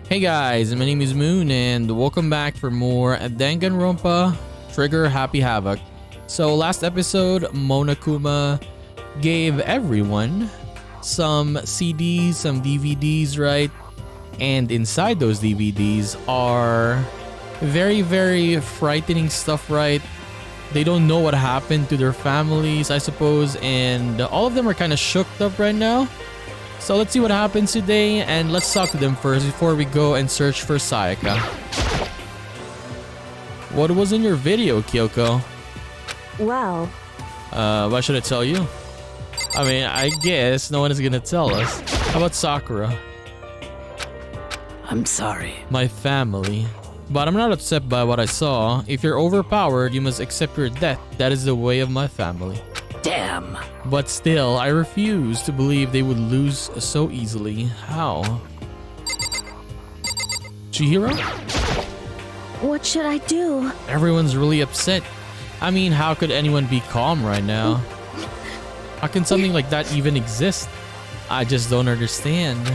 Hey guys, my name is Moon and welcome back for more Danganronpa Trigger Happy Havoc. So last episode, Monokuma gave everyone some CDs, some DVDs, right? And inside those DVDs are very frightening stuff, right? They don't know what happened to their families, I suppose, and all of them are kind of shooked up right now. So let's see what happens today, and let's talk to them first before we go and search for Sayaka. What was in your video, Kyoko? Well, Why should I tell you? I mean, I guess no one is gonna tell us. How about Sakura? I'm sorry. My family. But I'm not upset by what I saw. If you're overpowered, you must accept your death. That is the way of my family. Damn. But still, I refuse to believe they would lose so easily. How? Chihiro? what should I do? Everyone's really upset. I mean, how could anyone be calm right now? How can something like that even exist? I just don't understand.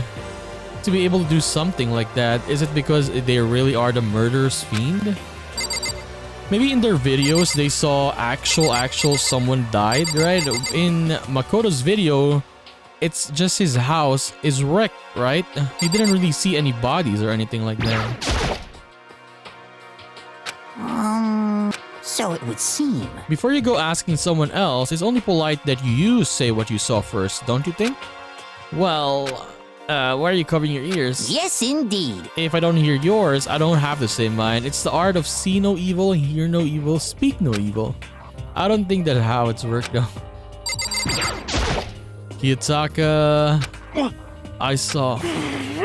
To be able to do something like that, is it because they really are the murderous fiend? Maybe in their videos they saw actual someone died, right? In Makoto's video, it's just his house is wrecked, right? He didn't really see any bodies or anything like that. So it would seem. Before you go asking someone else, it's only polite that you say what you saw first, don't you think? Well, why are you covering your ears? Yes, indeed. If I don't hear yours, I don't have the same mind. It's the art of see no evil, hear no evil, speak no evil. I don't think that's how it's worked though. Kiyotaka, I saw.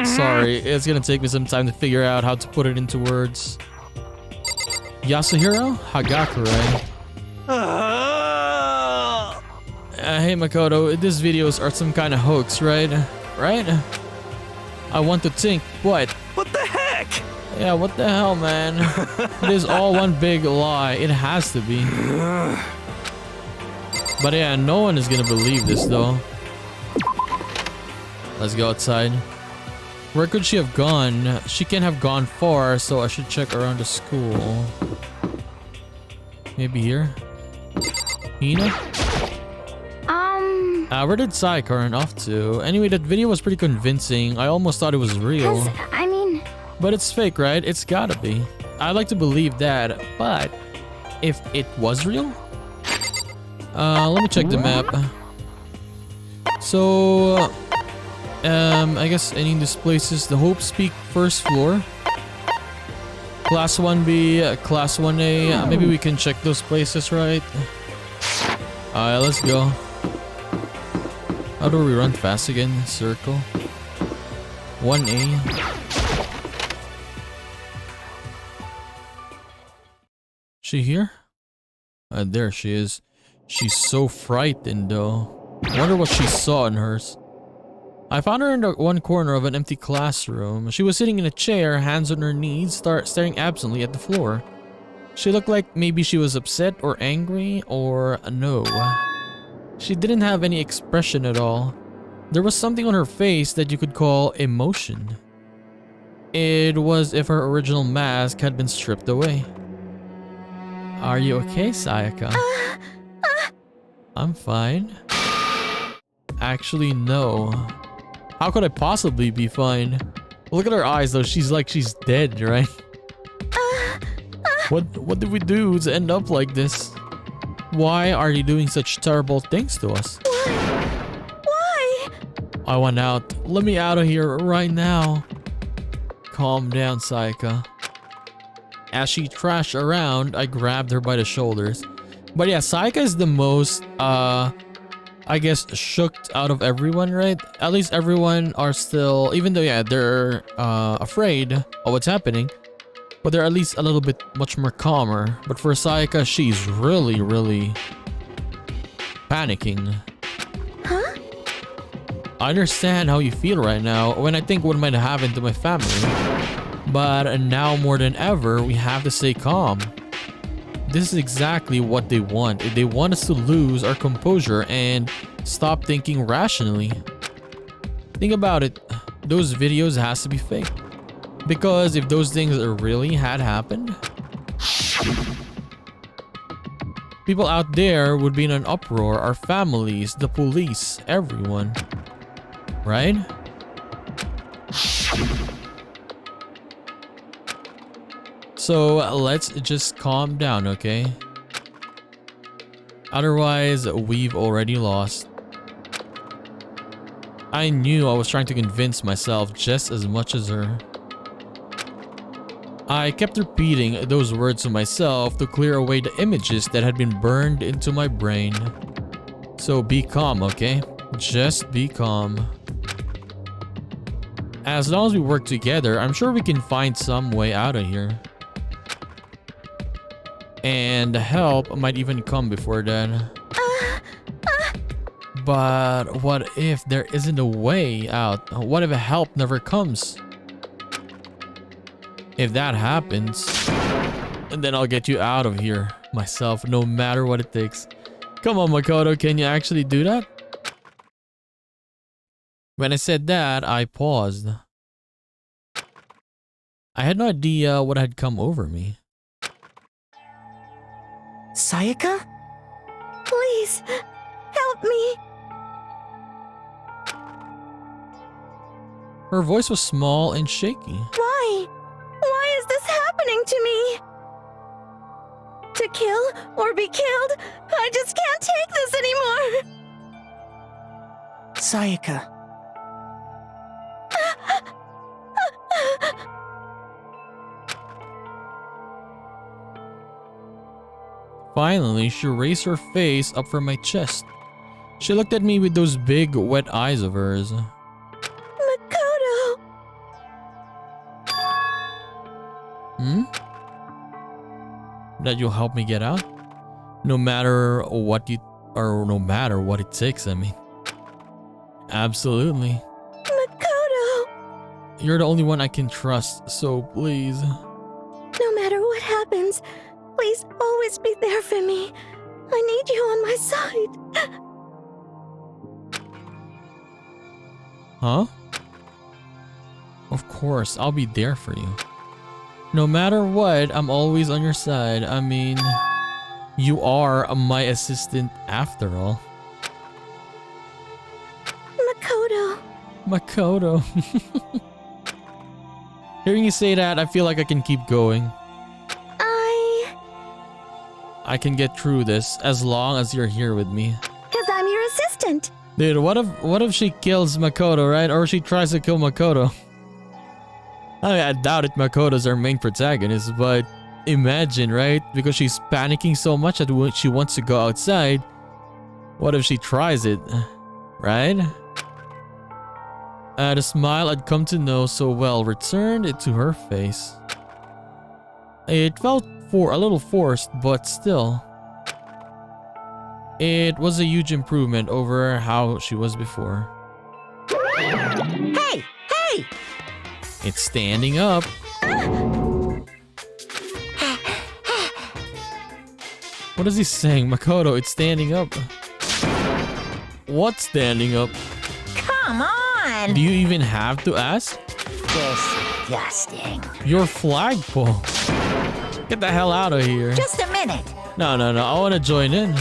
Sorry, it's gonna take me some time to figure out how to put it into words. Yasuhiro Hagakure. Hey Makoto, these videos are some kind of hoax, right? Right? I want to think, what? What the heck? Yeah, what the hell, man? It is all one big lie. It has to be. But yeah, no one is gonna believe this though. Let's go outside. Where could she have gone? She can't have gone far, so I should check around the school. Maybe here? Hina? Where did Sayaka run off to? Anyway, that video was pretty convincing. I almost thought it was real. But it's fake, right? It's gotta be. I'd like to believe that, but if it was real? Let me check the map. So, I guess any of these places, the Hope Peak first floor. Class 1B, Class 1A. Maybe we can check those places, right? Alright, let's go. How do we run fast again? Circle. 1A. She here? There she is. She's so frightened though. Wonder what she saw in hers. I found her in the one corner of an empty classroom. She was sitting in a chair, hands on her knees, staring absently at the floor. She looked like maybe she was upset or angry, or no. She didn't have any expression at all. There was something on her face that you could call emotion. It was if her original mask had been stripped away. Are you okay, Sayaka? I'm fine. Actually, no. How could I possibly be fine? Look at her eyes though, she's like she's dead, right? What did we do to end up like this? Why are you doing such terrible things to us? Why? I want out. Let me out of here right now. Calm down, Sayaka. As she trashed around, I grabbed her by the shoulders. But yeah, Sayaka is the most, I guess, shooked out of everyone, right? At least everyone are still, even though, yeah, they're afraid of what's happening. But they're at least a little bit much more calmer. But for Sayaka, she's really panicking. Huh? I understand how you feel right now when I think what might happen to my family. But now more than ever, we have to stay calm. This is exactly what they want. They want us to lose our composure and stop thinking rationally. Think about it. Those videos has to be fake. Because if those things really had happened, people out there would be in an uproar. Our families, the police, everyone. Right? So let's just calm down, okay? Otherwise, we've already lost. I knew I was trying to convince myself just as much as her. I kept repeating those words to myself to clear away the images that had been burned into my brain. So be calm, okay? Just be calm. As long as we work together, I'm sure we can find some way out of here. And help might even come before then. But what if there isn't a way out? What if help never comes? If that happens, then I'll get you out of here myself, no matter what it takes. Come on, Makoto, can you actually do that? When I said that, I paused. I had no idea what had come over me. Sayaka? Please, help me. Her voice was small and shaky. Why? Why is this happening to me? To kill or be killed? I just can't take this anymore. Sayaka. Finally, she raised her face up from my chest. She looked at me with those big, wet eyes of hers. Makoto. That you'll help me get out? No matter what it takes, I mean. Absolutely. Makoto. You're the only one I can trust, so please. No matter what happens, please always be there for me. I need you on my side. Huh? Of course, I'll be there for you. No matter what, I'm always on your side. I mean, you are my assistant after all. Makoto. Hearing you say that, I feel like I can keep going. I can get through this as long as you're here with me. Because I'm your assistant. Dude, what if she kills Makoto, right? Or she tries to kill Makoto? I mean, I doubt it Makoto's our main protagonist, but imagine, right? Because she's panicking so much that she wants to go outside. What if she tries it, right? The smile I'd come to know so well returned to her face. It felt a little forced, but still. It was a huge improvement over how she was before. Hey! Hey! It's standing up. What is he saying? Makoto, it's standing up. What's standing up? Come on! Do you even have to ask? Disgusting. Your flagpole. Get the hell out of here. Just a minute. No, I want to join in.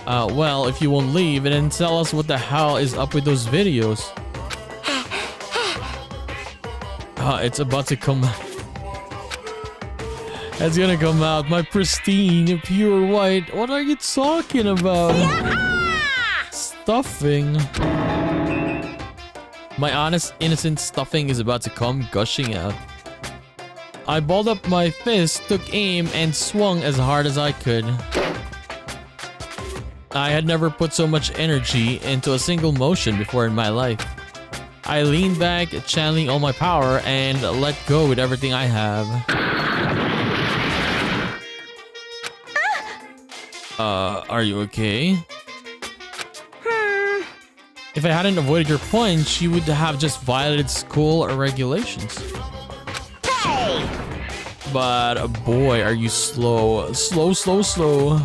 Well, if you won't leave, then tell us what the hell is up with those videos. It's about to come. It's gonna come out. My pristine, pure white. What are you talking about? Stuffing. My honest, innocent stuffing is about to come gushing out. I balled up my fist, took aim, and swung as hard as I could. I had never put so much energy into a single motion before in my life. I leaned back, channeling all my power, and let go with everything I have. Are you okay? If I hadn't avoided your punch, you would have just violated school regulations. Hey! But boy, are you slow. Slow.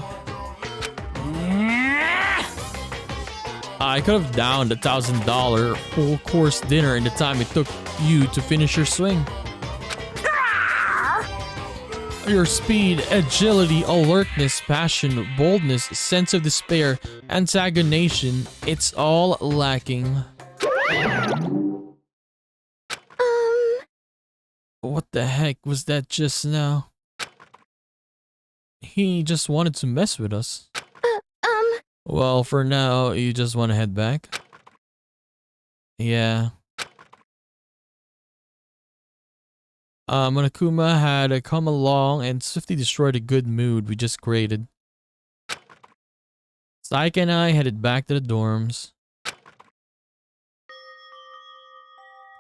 I could have downed $1,000 full course dinner in the time it took you to finish your swing. Your speed, agility, alertness, passion, boldness, sense of despair, antagonization, it's all lacking. What the heck was that just now? He just wanted to mess with us. Well, for now, you just want to head back? Yeah. Monokuma had come along and swiftly destroyed a good mood we just created. Saika and I headed back to the dorms.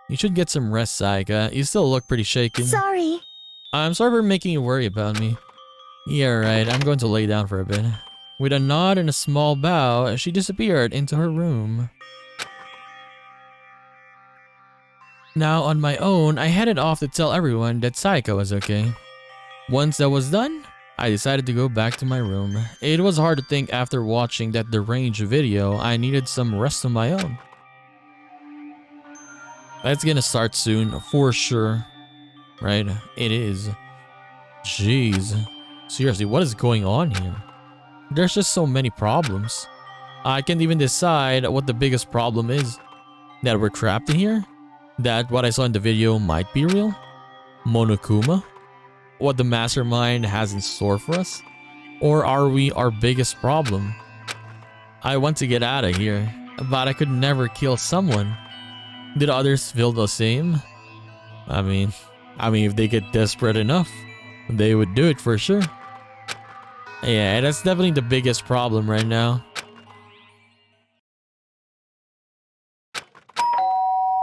You should get some rest, Saika. You still look pretty shaken. Sorry. I'm sorry for making you worry about me. Yeah, right. I'm going to lay down for a bit. With a nod and a small bow, she disappeared into her room. Now, on my own, I headed off to tell everyone that Saika was okay. Once that was done, I decided to go back to my room. It was hard to think after watching that deranged video. I needed some rest of my own. That's gonna start soon, for sure. Right? It is. Jeez. Seriously, what is going on here? There's just so many problems. I can't even decide what the biggest problem is. That we're trapped in here? That what I saw in the video might be real? Monokuma? What the mastermind has in store for us? Or are we our biggest problem? I want to get out of here, but I could never kill someone. Did others feel the same? I mean, if they get desperate enough, they would do it for sure. Yeah, that's definitely the biggest problem right now.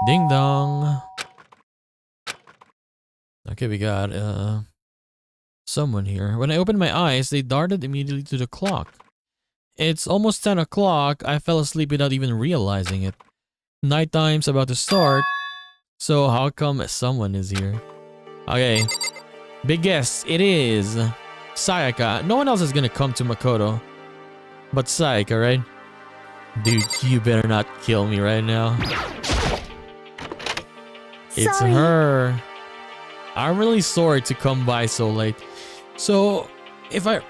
Ding dong. Okay, we got someone here. When I opened my eyes, they darted immediately to the clock. It's almost 10 o'clock. I fell asleep without even realizing it. Nighttime's about to start. So how come someone is here? Okay. Big guess. It is Sayaka. No one else is gonna come to Makoto. But Sayaka, right? Dude, you better not kill me right now. It's Sorry. her. I'm really sorry to come by so late. So, if I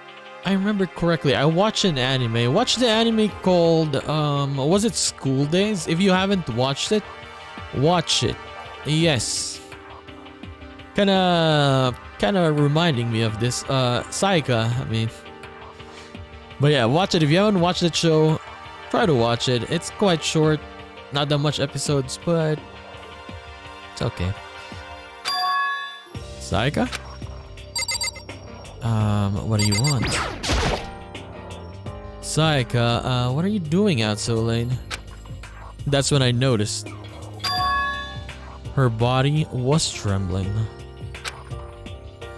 remember correctly, I watched an anime. Watched the anime called, was it School Days? If you haven't watched it, watch it. Yes. Kinda reminding me of this, Saika, I mean. But yeah, watch it. If you haven't watched the show, try to watch it. It's quite short. Not that much episodes, but it's okay. Saika? What do you want? Saika, what are you doing out so late? That's when I noticed. Her body was trembling.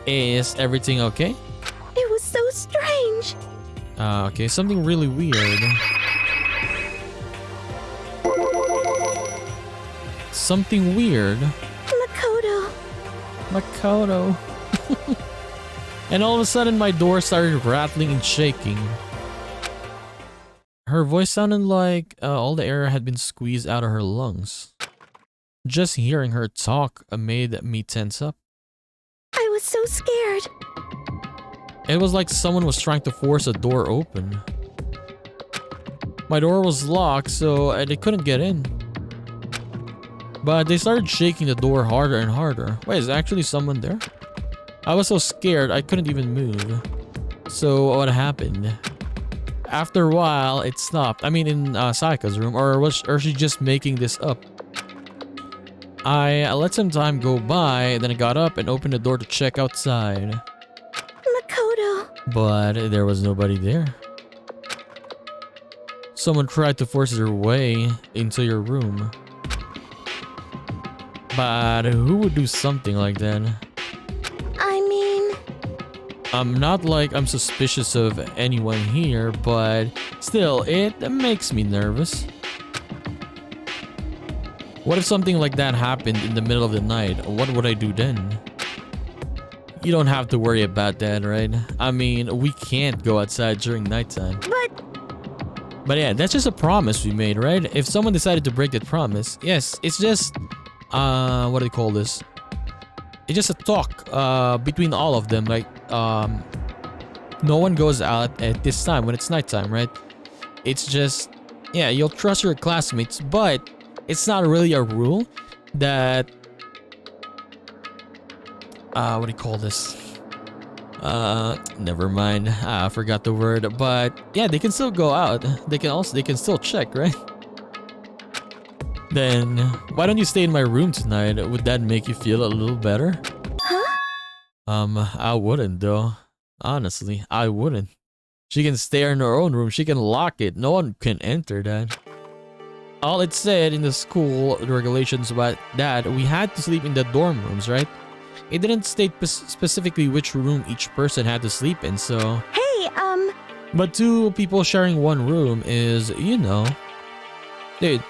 Is everything okay? It was so strange. Okay, something really weird. Something weird. Makoto. And all of a sudden my door started rattling and shaking. Her voice sounded like all the air had been squeezed out of her lungs. Just hearing her talk made me tense up. I was so scared. It was like someone was trying to force a door open. My door was locked, so they couldn't get in. But they started shaking the door harder and harder. Wait, is actually someone there? I was so scared I couldn't even move. So what happened? After a while, it stopped. I mean, in Saika's room, or was she just making this up? I let some time go by, then I got up and opened the door to check outside. Makoto. But there was nobody there. Someone tried to force their way into your room. But who would do something like that? I mean... I'm not like I'm suspicious of anyone here, but still, it makes me nervous. What if something like that happened in the middle of the night? What would I do then? You don't have to worry about that, right? I mean, we can't go outside during nighttime. But yeah, that's just a promise we made, right? If someone decided to break that promise, yes, it's just... what do they call this? It's just a talk between all of them, like no one goes out at this time when it's nighttime, right? It's just, yeah, you'll trust your classmates, but it's not really a rule that, what do you call this? Never mind. I forgot the word, but yeah, they can still go out. They can still check, right? Then, why don't you stay in my room tonight? Would that make you feel a little better? Huh? I wouldn't though. Honestly, I wouldn't. She can stay in her own room. She can lock it. No one can enter that. All it said in the school regulations about that, we had to sleep in the dorm rooms, right? It didn't state specifically which room each person had to sleep in, so... Hey, But two people sharing one room is, you know... Dude,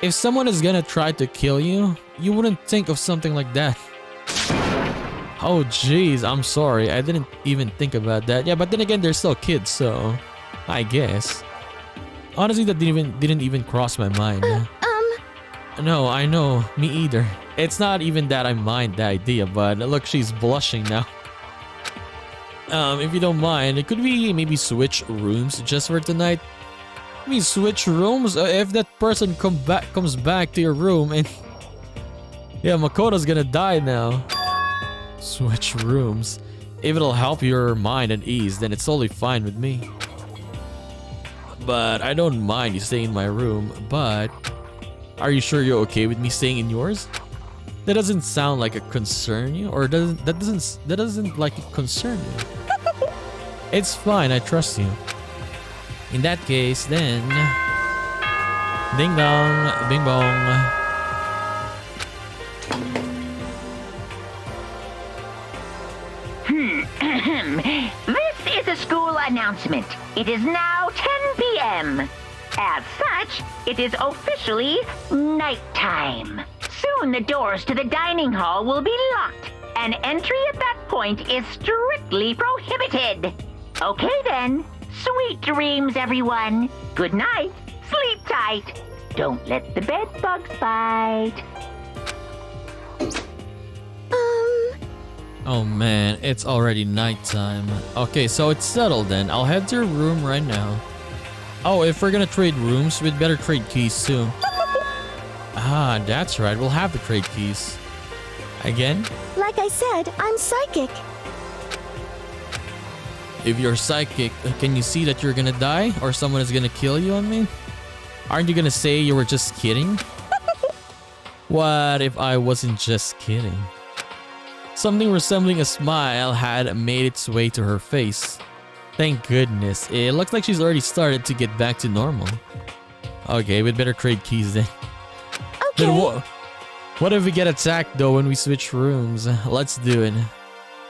if someone is gonna try to kill you, you wouldn't think of something like that. Oh jeez, I'm sorry. I didn't even think about that. Yeah, but then again, they're still kids, so... I guess. Honestly, that didn't even cross my mind. No, I know. Me either. It's not even that I mind the idea, but look, she's blushing now. If you don't mind, could we maybe switch rooms just for tonight? We switch rooms? If that person comes back to your room and... Yeah, Makoto's gonna die now. Switch rooms. If it'll help your mind at ease, then it's totally fine with me. But I don't mind you staying in my room, but... Are you sure you're okay with me staying in yours? That doesn't sound like it concern you, or that doesn't like it concern you. It's fine, I trust you. In that case, then... Ding dong, bing bong. This is a school announcement. It is now 10 p.m. As such, it is officially nighttime. Soon the doors to the dining hall will be locked, and entry at that point is strictly prohibited. Okay then, sweet dreams everyone. Good night, sleep tight. Don't let the bed bugs bite. Oh man, it's already nighttime. Okay, so it's settled then. I'll head to your room right now. Oh, if we're gonna trade rooms, we'd better trade keys too. Ah, that's right. We'll have to trade keys. Again? like I said, I'm psychic. If you're psychic, can you see that you're gonna die or someone is gonna kill you on me? Aren't you gonna say you were just kidding? What if I wasn't just kidding? Something resembling a smile had made its way to her face. Thank goodness. It looks like she's already started to get back to normal. Okay, we'd better trade keys then. Okay. Then what if we get attacked though when we switch rooms? Let's do it.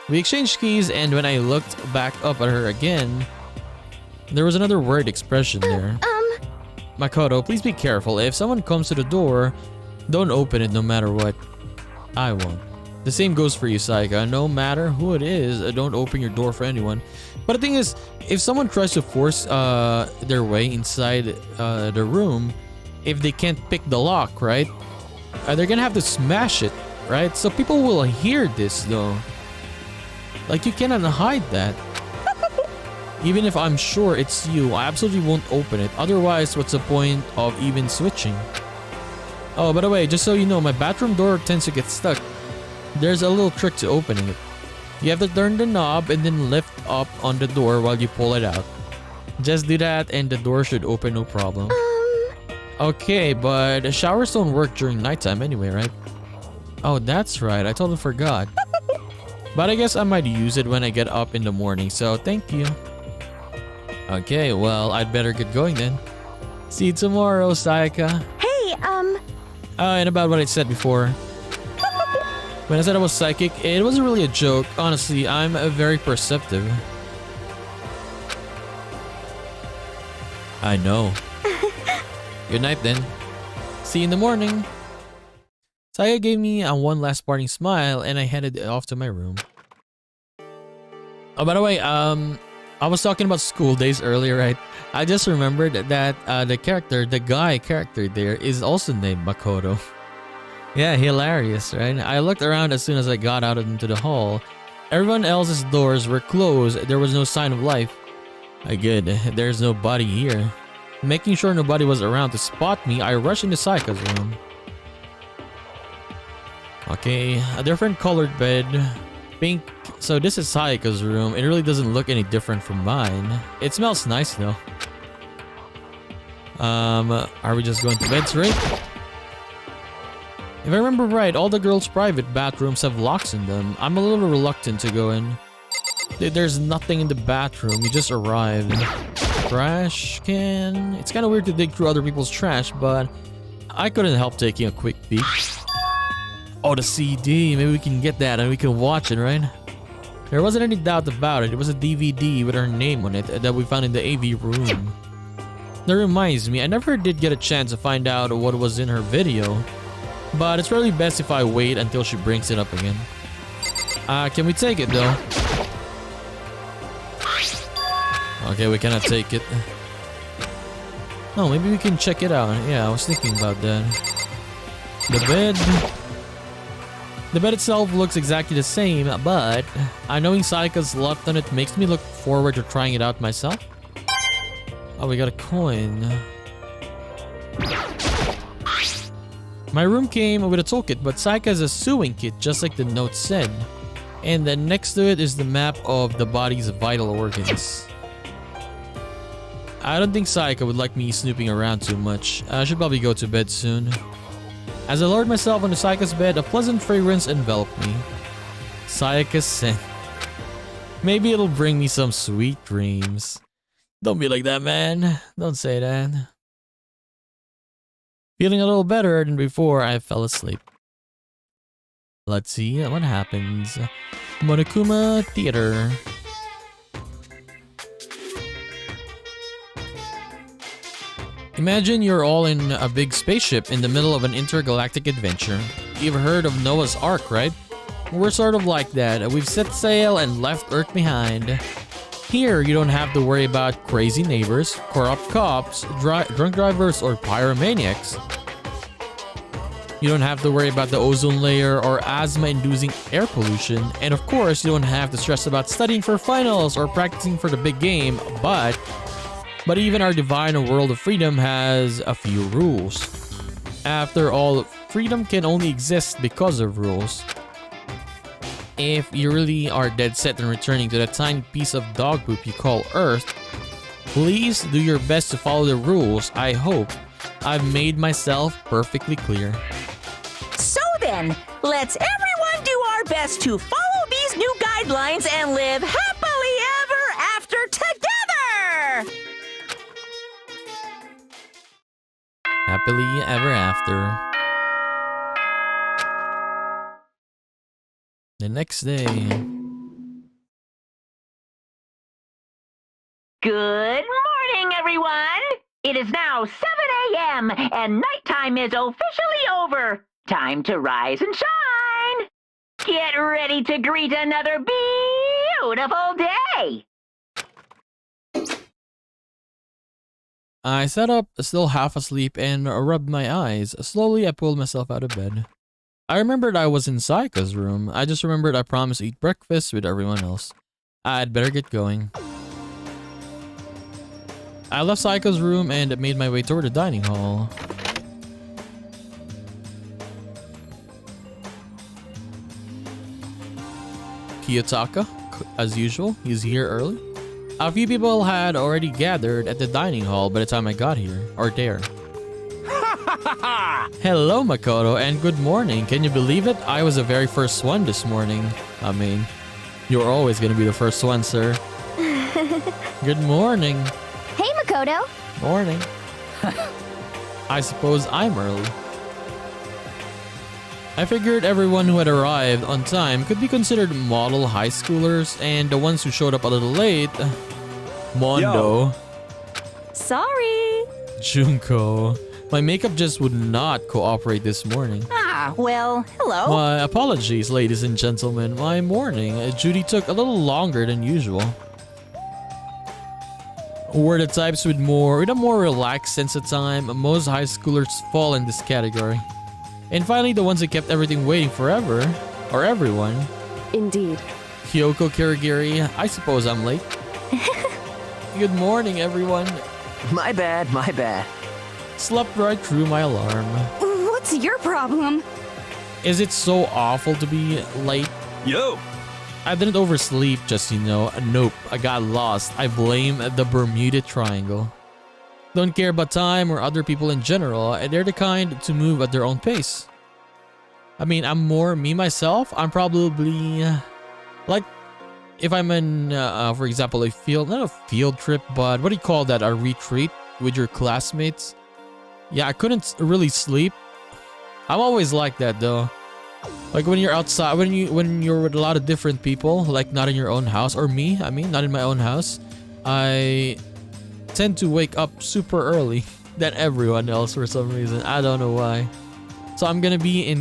We exchanged keys, and when I looked back up at her again, there was another word expression there. Makoto, please be careful. If someone comes to the door, don't open it no matter what. I won't. The same goes for you, Saika. No matter who it is, don't open your door for anyone. But the thing is, if someone tries to force their way inside the room, if they can't pick the lock, right? They're gonna have to smash it, right? So people will hear this though. Like, you cannot hide that. Even if I'm sure it's you, I absolutely won't open it. Otherwise, what's the point of even switching? Oh, by the way, just so you know, my bathroom door tends to get stuck. There's a little trick to opening it. You have to turn the knob and then lift up on the door while you pull it out. Just do that and the door should open no problem. Okay, but showers don't work during nighttime anyway, right? Oh, that's right. I totally forgot. But I guess I might use it when I get up in the morning, so thank you. Okay, well, I'd better get going then. See you tomorrow, Saika. Hey, And about what I said before. When I said I was psychic, it wasn't really a joke. Honestly, I'm very perceptive. I know. Good night then. See you in the morning. Saika gave me a one last parting smile and I headed off to my room. Oh, by the way, I was talking about school days earlier, right? I just remembered that the guy character there is also named Makoto. Yeah, hilarious, right? I looked around as soon as I got out into the hall, Everyone else's doors were closed. There was no sign of life. Good, there's nobody here. Making sure nobody was around to spot me, I rushed into Saika's room. Okay, a different colored bed. Pink. So this is Saika's room. It really doesn't look any different from mine. It smells nice though. Are we just going to bed straight? If I remember right, all the girls' private bathrooms have locks in them. I'm a little reluctant to go in. There's nothing in the bathroom. We just arrived. Trash can. It's kind of weird to dig through other people's trash, but I couldn't help taking a quick peek. Oh, the CD. Maybe we can get that and we can watch it, right? There wasn't any doubt about it. It was a DVD with her name on it that we found in the AV room. That reminds me, I never did get a chance to find out what was in her video. But it's probably best if I wait until she brings it up again. Can we take it though? Okay, we cannot take it. Oh, maybe we can check it out. Yeah, I was thinking about that. The bed. The bed itself looks exactly the same, but knowing Saika's left on it makes me look forward to trying it out myself. Oh, we got a coin. My room came with a toolkit, but Saika has a sewing kit, just like the note said. And then next to it is the map of the body's vital organs. I don't think Saika would like me snooping around too much. I should probably go to bed soon. As I lowered myself onto Saika's bed, a pleasant fragrance enveloped me. Saika's scent. Maybe it'll bring me some sweet dreams. Don't be like that, man. Don't say that. Feeling a little better than before, I fell asleep. Let's see what happens. Monokuma Theater. Imagine you're all in a big spaceship in the middle of an intergalactic adventure. You've heard of Noah's Ark, right? We're sort of like that. We've set sail and left Earth behind. Here, you don't have to worry about crazy neighbors, corrupt cops, drunk drivers, or pyromaniacs. You don't have to worry about the ozone layer or asthma-inducing air pollution. And of course, you don't have to stress about studying for finals or practicing for the big game, but even our divine world of freedom has a few rules. After all, freedom can only exist because of rules. If you really are dead set on returning to that tiny piece of dog poop you call Earth, please do your best to follow the rules. I hope I've made myself perfectly clear. So then, let's everyone do our best to follow these new guidelines and live happily ever after together! Happily ever after. The next day. Good morning, everyone! It is now 7 a.m. and nighttime is officially over. Time to rise and shine! Get ready to greet another beautiful day! I sat up, still half asleep, and rubbed my eyes. Slowly, I pulled myself out of bed. I remembered I was in Saika's room. I just remembered I promised to eat breakfast with everyone else. I'd better get going. I left Saika's room and made my way toward the dining hall. Kiyotaka, as usual, he's here early. A few people had already gathered at the dining hall by the time I got here, or there. Hello, Makoto, and good morning. Can you believe it? I was the very first one this morning. I mean, you're always gonna be the first one, sir. Good morning. Hey, Makoto. Morning. I suppose I'm early. I figured everyone who had arrived on time could be considered model high schoolers, and the ones who showed up a little late... Mondo. Sorry. Junko. My makeup just would not cooperate this morning. Ah, well, hello. My apologies, ladies and gentlemen. My morning, Judy took a little longer than usual. We're the types with a more relaxed sense of time. Most high schoolers fall in this category. And finally, the ones that kept everything waiting forever, or everyone. Indeed. Kyoko Kirigiri. I suppose I'm late. Good morning, everyone. My bad, my bad. Slept right through my alarm. What's your problem? Is it so awful to be late? Yo! I didn't oversleep, just you know. Nope, I got lost. I blame the Bermuda Triangle. Don't care about time or other people in general. They're the kind to move at their own pace. I mean, I'm more me myself. I'm probably like if I'm in, for example, not a field trip, but what do you call that? A retreat with your classmates. Yeah, I couldn't really sleep. I'm always like that though. Like when you're outside, when you're with a lot of different people, like not in your own house, or me, I mean, not in my own house, I tend to wake up super early than everyone else for some reason. I don't know why. So I'm gonna be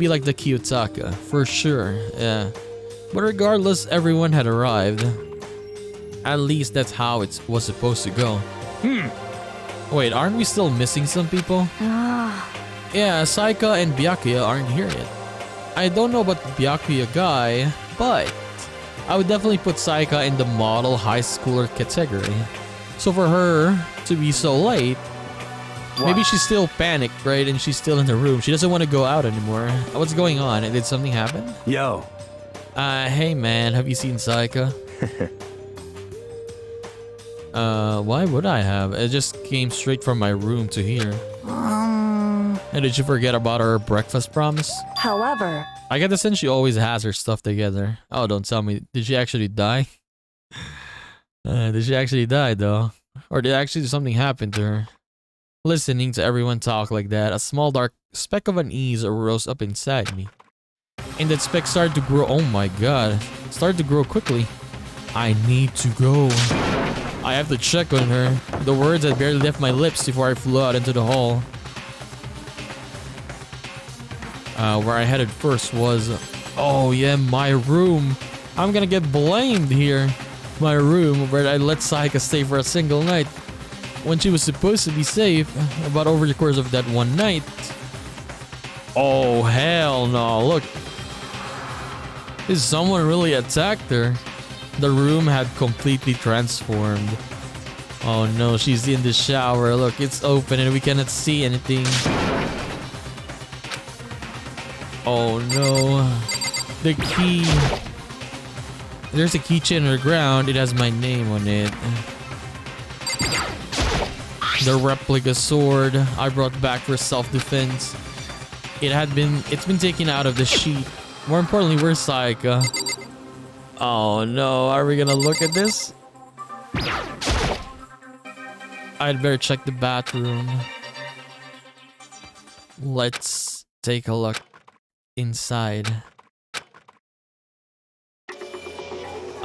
like the Kiyotaka for sure. Yeah. But regardless, everyone had arrived. At least that's how it was supposed to go. Wait, aren't we still missing some people? Yeah, Saika and Byakuya aren't here yet. I don't know about Byakuya guy, but I would definitely put Saika in the model high schooler category. So for her to be so late, maybe she's still panicked, right? And she's still in the room. She doesn't want to go out anymore. What's going on? Did something happen? Yo! Hey man, have you seen Saika? Why would I have? It just came straight from my room to here. And did you forget about our breakfast promise? However, I get the sense she always has her stuff together. Oh, don't tell me. Did she actually die? Did she actually die though? Or did actually something happen to her? Listening to everyone talk like that, a small dark speck of unease rose up inside me. And that speck started to grow. Oh my god. Started to grow quickly. I need to go. I have to check on her. The words had barely left my lips before I flew out into the hall. Where I headed first was, oh yeah, my room. I'm gonna get blamed here. My room where I let Saika stay for a single night when she was supposed to be safe, but over the course of that one night. Oh hell no, look. Someone really attacked her. The room had completely transformed. Oh no, she's in the shower. Look, it's open and we cannot see anything. Oh no. The key. There's a keychain on the ground. It has my name on it. The replica sword I brought back for self-defense. It's been taken out of the sheet. More importantly, where's Saika? Oh no, are we gonna look at this? I'd better check the bathroom. Let's take a look inside.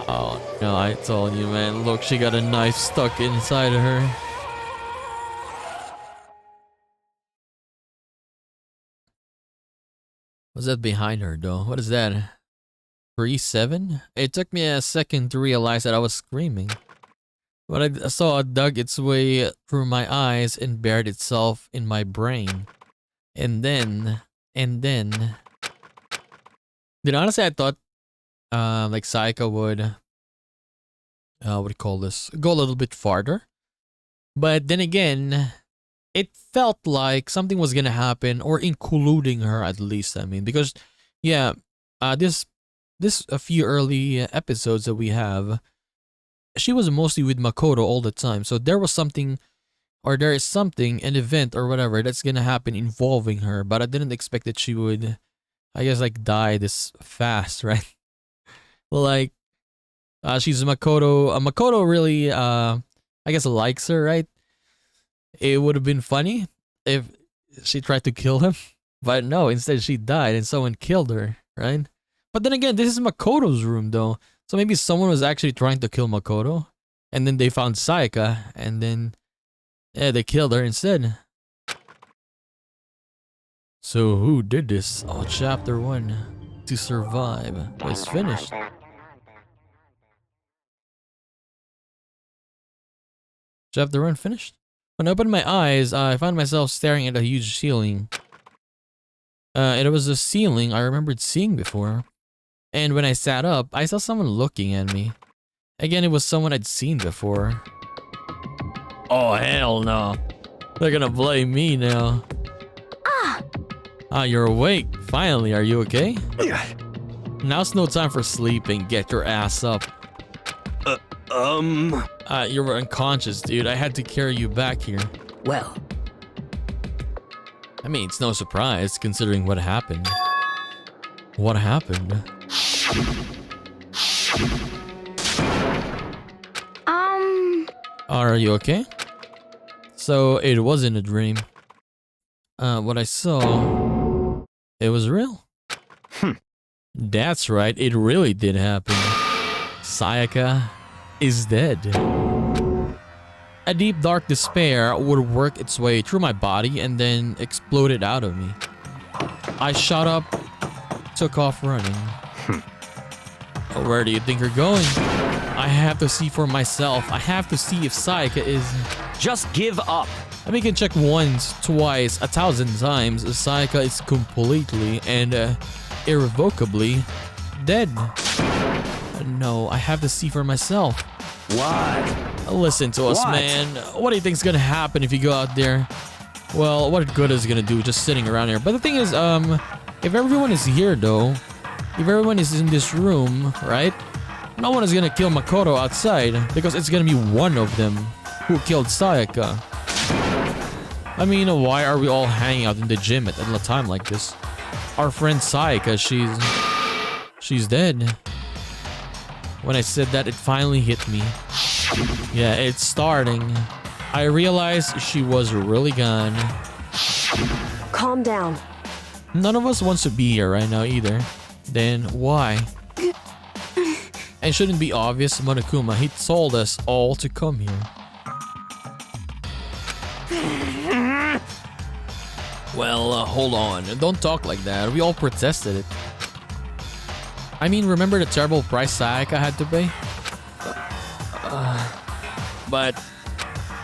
Oh no, I told you, man. Look, she got a knife stuck inside of her. What's that behind her though? What is that? 3-7? It took me a second to realize that I was screaming. But I saw it dug its way through my eyes and buried itself in my brain. And then... Then honestly I thought like Saika would... what do you call this? Go a little bit farther. But then again... It felt like something was gonna happen, or including her at least, I mean. Because, yeah, this a few early episodes that we have, she was mostly with Makoto all the time. So there was something, or there is something, an event or whatever that's gonna happen involving her. But I didn't expect that she would, I guess, like die this fast, right? Like, she's Makoto. Makoto really, I guess, likes her, right? It would have been funny if she tried to kill him. But no, instead she died and someone killed her, right? But then again, this is Makoto's room though. So maybe someone was actually trying to kill Makoto. And then they found Saika. And then, yeah, they killed her instead. So who did this? Oh, chapter 1. To survive was finished. Chapter 1 finished? When I opened my eyes, I found myself staring at a huge ceiling. It was a ceiling I remembered seeing before. And when I sat up, I saw someone looking at me. Again, it was someone I'd seen before. Oh, hell no. They're gonna blame me now. Ah, you're awake. Finally, are you okay? Now's no time for sleeping. Get your ass up. You were unconscious, dude. I had to carry you back here. Well, I mean, it's no surprise considering what happened. What happened? Are you okay? So, it wasn't a dream. What I saw... It was real. That's right, it really did happen. Sayaka is dead. A deep dark despair would work its way through my body and then exploded out of me. I shot up, took off running. Where do you think you're going? I have to see for myself. I have to see if Sayaka is... Just give up. I mean, you can check once, twice, 1,000 times. Sayaka is completely and irrevocably dead. No, I have to see for myself. What? Listen to us, What? man. What do you think's gonna happen if you go out there? Well, what good is it gonna do just sitting around here? But the thing is, if everyone is here though, if everyone is in this room, right? No one is gonna kill Makoto outside because it's gonna be one of them who killed Sayaka. I mean, why are we all hanging out in the gym at a time like this? Our friend Sayaka, she's dead. When I said that, it finally hit me. Yeah, it's starting. I realized she was really gone. Calm down. None of us wants to be here right now either. Then why? And shouldn't be obvious, Monokuma, he told us all to come here. Well, hold on. Don't talk like that. We all protested it. I mean, remember the terrible price Sayaka had to pay? But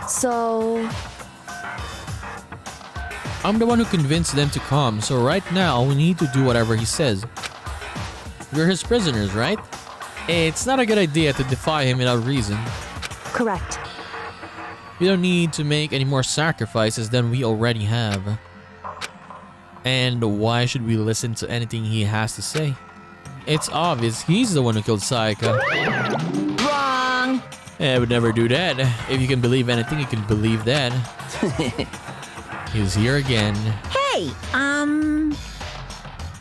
So, I'm the one who convinced them to come, so right now we need to do whatever he says. We're his prisoners, right? It's not a good idea to defy him without reason. correct. We don't need to make any more sacrifices than we already have. And why should we listen to anything he has to say? It's obvious he's the one who killed Sayaka. wrong. I would never do that. If you can believe anything, you can believe that. He's here again. Hey,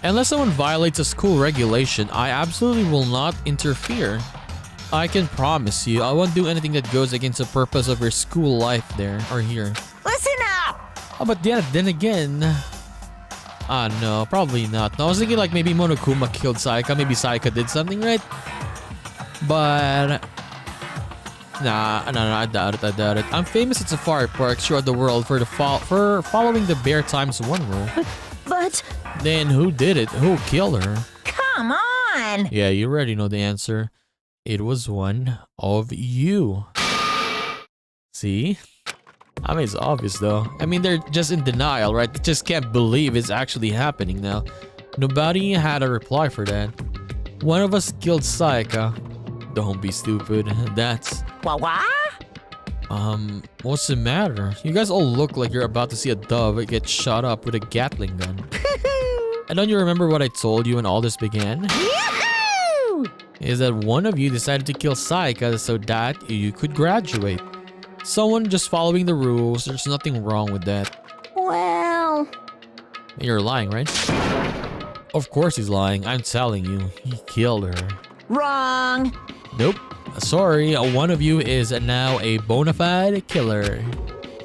Unless someone violates a school regulation, I absolutely will not interfere. I can promise you, I won't do anything that goes against the purpose of your school life there or here. listen up. Oh, but then again... no, probably not. No, I was thinking like maybe Monokuma killed Sayaka. Maybe Sayaka did something, right? But... Nah, I doubt it. I'm famous at safari parks throughout the world for following the bear times 1 rule. But Then who did it? Who killed her? Come on. Yeah, you already know the answer. It was one of you. See? I mean, it's obvious though. I mean, they're just in denial, right? They just can't believe it's actually happening now. Nobody had a reply for that. One of us killed Sayaka. Don't be stupid. That's... What? What's the matter? You guys all look like you're about to see a dove get shot up with a Gatling gun. And don't you remember what I told you when all this began? Yoo-hoo! Is that one of you decided to kill Sayaka so that you could graduate. Someone just following the rules, there's nothing wrong with that. well, You're lying, right? Of course he's lying, I'm telling you, he killed her. Wrong. Nope. Sorry, one of you is now a bona fide killer.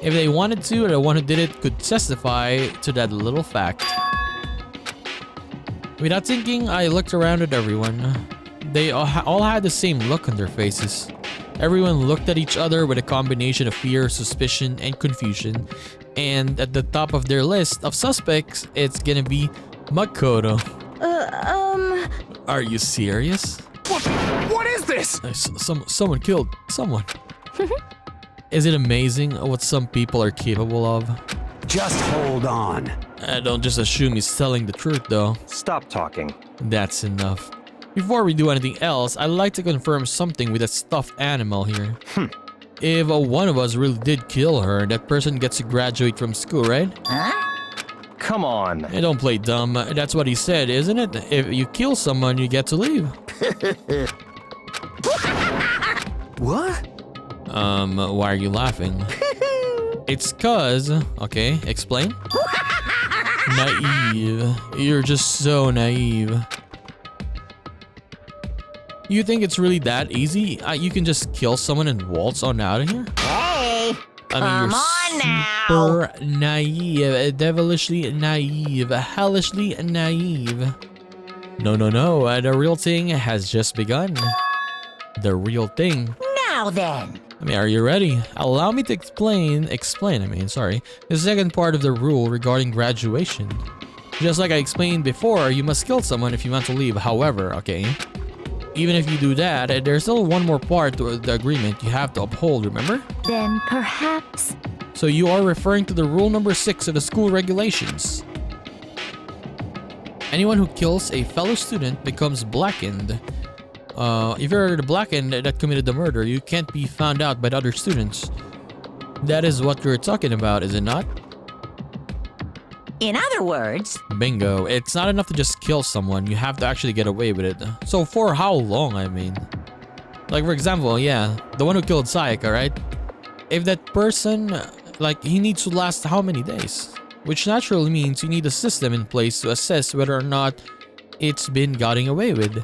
If they wanted to, the one who did it could testify to that little fact. Without thinking, I looked around at everyone. They all had the same look on their faces. Everyone looked at each other with a combination of fear, suspicion, and confusion. And at the top of their list of suspects, it's gonna be Makoto. Are you serious? What is this? Someone killed someone. Is it amazing what some people are capable of? Just hold on. Don't just assume he's telling the truth though. Stop talking. That's enough. Before we do anything else, I'd like to confirm something with a stuffed animal here. If one of us really did kill her, that person gets to graduate from school, right? Come on. Hey, don't play dumb. That's what he said, isn't it? If you kill someone, you get to leave. What? Why are you laughing? It's cause... Okay, explain. Naive. You're just so naive. You think it's really that easy? You can just kill someone and waltz on out of here? Hey, I mean, come you're on now. super naive, devilishly naive, hellishly naive. No, the real thing has just begun. The real thing. Now then. I mean, are you ready? Allow me to explain, the second part of the rule regarding graduation. Just like I explained before, you must kill someone if you want to leave. However, okay, even if you do that, there's still one more part to the agreement you have to uphold, remember? Then perhaps... So you are referring to the rule number 6 of the school regulations. Anyone who kills a fellow student becomes blackened. If you're the blackened that committed the murder, you can't be found out by the other students. That is what you're talking about, is it not? In other words, Bingo. It's not enough to just kill someone. You have to actually get away with it. So for how long, I mean? Like, for example, yeah, the one who killed Sayaka, right? If that person, like, he needs to last how many days? Which naturally means you need a system in place to assess whether or not it's been gotten away with.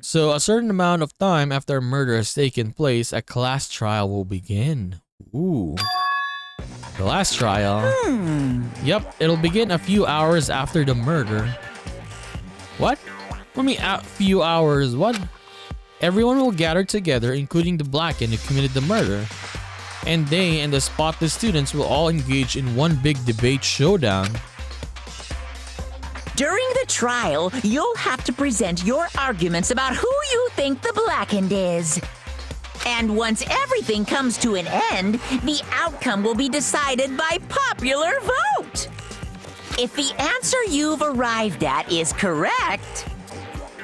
So a certain amount of time after a murder has taken place, a class trial will begin. Ooh. Class trial? Yep, it'll begin a few hours after the murder. What? What do you mean a few hours? What? Everyone will gather together, including the blackened who committed the murder. And they and the spotless students will all engage in one big debate showdown. during the trial, you'll have to present your arguments about who you think the blackened is. And once everything comes to an end, the outcome will be decided by popular vote. If the answer you've arrived at is correct,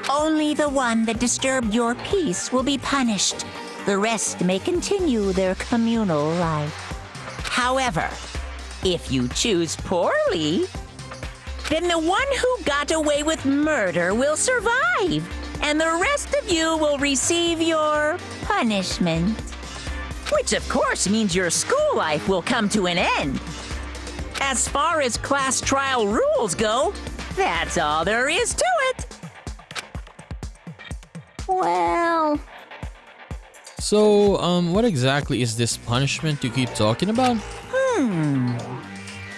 only the one that disturbed your peace will be punished. The rest may continue their communal life. However, if you choose poorly, then the one who got away with murder will survive, and the rest of you will receive your punishment. Which of course means your school life will come to an end. As far as class trial rules go, that's all there is to it. Well, So, what exactly is this punishment you keep talking about?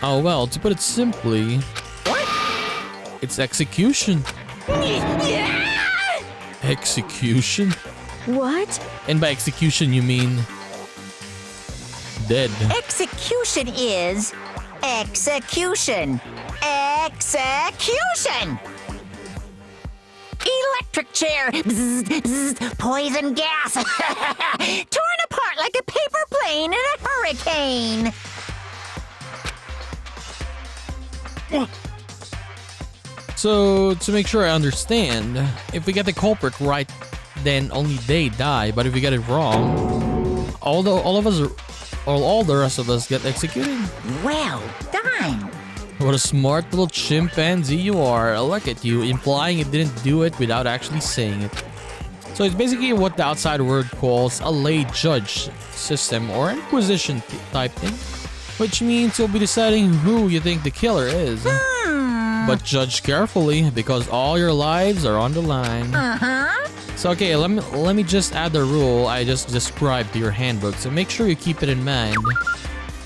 Oh well, to put it simply, it's execution. Execution? what? And by execution you mean dead. Execution is execution. Execution! Electric chair. Bzz, bzz, poison gas. Torn apart like a paper plane in a hurricane. So, to make sure I understand, if we get the culprit right, then only they die. But if we get it wrong, all the rest of us get executed. Well done. What a smart little chimpanzee you are. Look at you, implying it didn't do it without actually saying it. So it's basically what the outside world calls a lay judge system or inquisition type thing. Which means you'll be deciding who you think the killer is. But judge carefully because all your lives are on the line. So okay, let me just add the rule I just described to your handbook, so make sure you keep it in mind.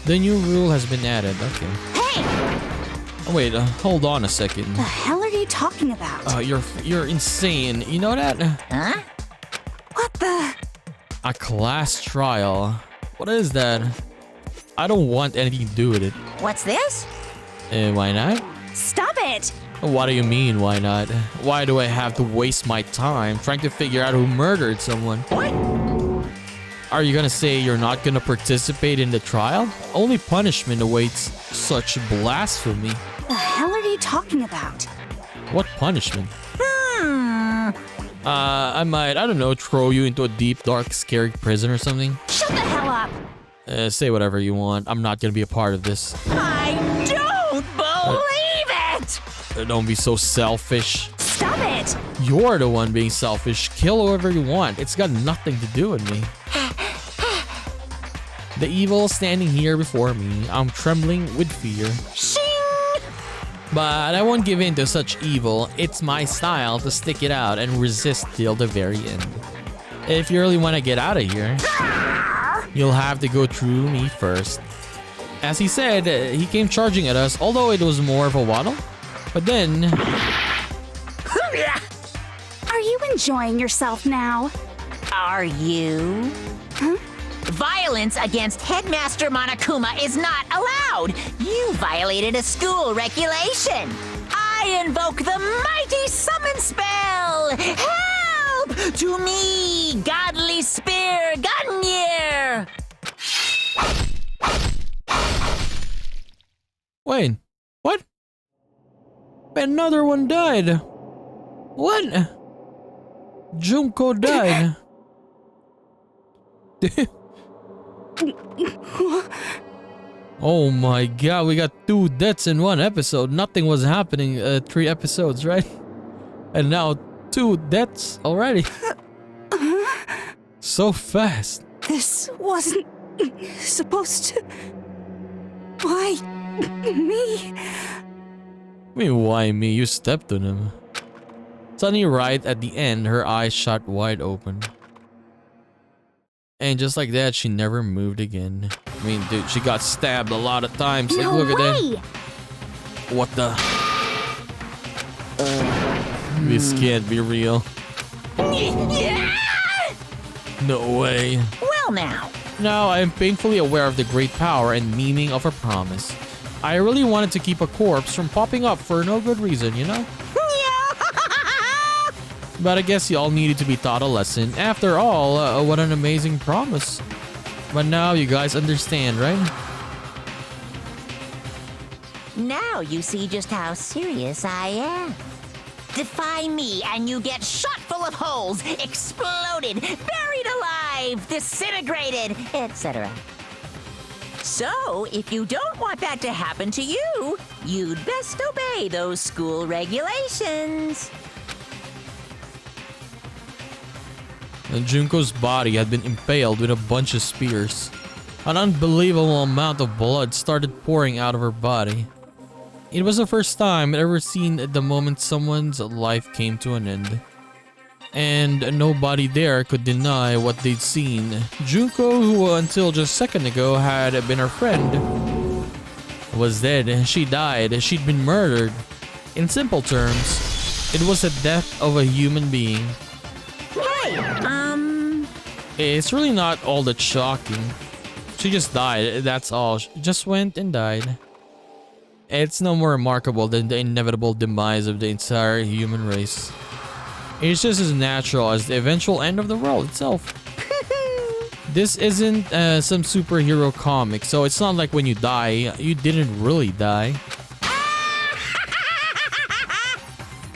The new rule has been added. Okay. Oh, wait, hold on a second. The hell are you talking about? You're insane. You know that? Huh? What the? A class trial. What is that? I don't want anything to do with it. What's this? Why not? Stop it! What do you mean, why not? Why do I have to waste my time trying to figure out who murdered someone? What? Are you gonna say you're not gonna participate in the trial? Only punishment awaits such blasphemy. The hell are you talking about? What punishment? I might, I don't know, throw you into a deep, dark, scary prison or something. Shut the hell up! Say whatever you want. I'm not gonna be a part of this. I don't believe it! Don't be so selfish. Stop it! You're the one being selfish. Kill whoever you want. It's got nothing to do with me. The evil standing here before me. I'm trembling with fear. Shing! But I won't give in to such evil. It's my style to stick it out and resist till the very end. If you really want to get out of here, you'll have to go through me first. As he said, he came charging at us, although it was more of a waddle. But then... Are you enjoying yourself now? Are you? Huh? Violence against Headmaster Monokuma is not allowed. You violated a school regulation. I invoke the mighty summon spell. Help! To me, godly spear, Gunyear! Wait, what? Another one died. What? Junko died. Oh my god, we got 2 deaths in 1 episode. Nothing was happening 3 episodes, right? And now 2 deaths already. So fast. This wasn't supposed to... Why me? I mean, why me? You stepped on him. Suddenly right at the end, her eyes shot wide open. And just like that, she never moved again. I mean, dude, she got stabbed a lot of times. Like, No look at way! that. What the? This can't be real. No way. Well now. Now, I am painfully aware of the great power and meaning of her promise. I really wanted to keep a corpse from popping up for no good reason, you know? But I guess y'all needed to be taught a lesson. After all, what an amazing promise. But now you guys understand, right? Now you see just how serious I am. Defy me and you get shot full of holes, exploded, buried alive, disintegrated, etc. So, if you don't want that to happen to you, you'd best obey those school regulations. And Junko's body had been impaled with a bunch of spears. An unbelievable amount of blood started pouring out of her body. It was the first time I'd ever seen at the moment someone's life came to an end. And nobody there could deny what they'd seen. Junko, who until just a second ago had been her friend, was dead. She died. She'd been murdered. In simple terms, it was the death of a human being. It's really not all that shocking. She just died, that's all. She just went and died. It's no more remarkable than the inevitable demise of the entire human race. It's just as natural as the eventual end of the world itself. This isn't some superhero comic, so it's not like when you die, you didn't really die.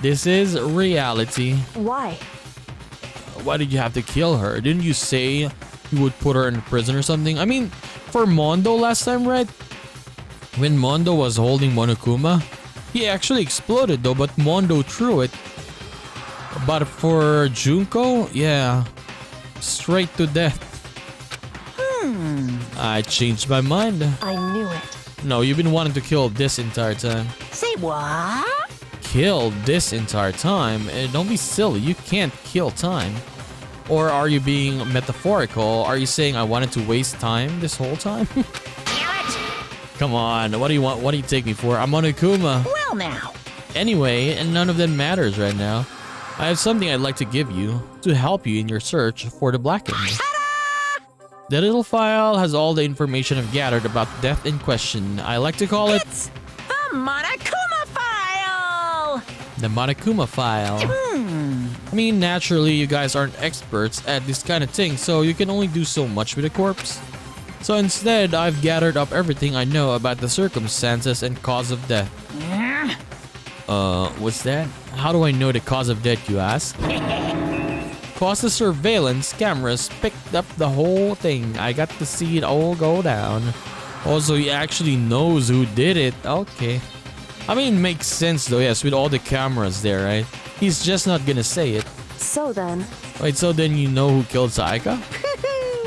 This is reality. Why? Why did you have to kill her? Didn't you say you would put her in prison or something? I mean, for Mondo last time, right? When Mondo was holding Monokuma, he actually exploded though, but Mondo threw it. But for Junko, yeah, straight to death. I changed my mind. I knew it. No, you've been wanting to kill this entire time. Say what? Kill this entire time? Don't be silly, you can't kill time. Or are you being metaphorical? Are you saying I wanted to waste time this whole time? Damn it! Come on, what do you want? What do you take me for? I'm Monokuma. Well now. Anyway, and none of that matters right now. I have something I'd like to give you to help you in your search for the Blackened. The little file has all the information I've gathered about the death in question. I like to call it It's the Monokuma file! the Monokuma file. I mean, naturally, you guys aren't experts at this kind of thing, so you can only do so much with a corpse. So instead, I've gathered up everything I know about the circumstances and cause of death. What's that? How do I know the cause of death, you ask? because the surveillance cameras picked up the whole thing. I got to see it all go down. Also, he actually knows who did it. Okay. I mean, it makes sense though, yes, with all the cameras there, right? He's just not gonna say it. So then... Wait, so then you know who killed Saika?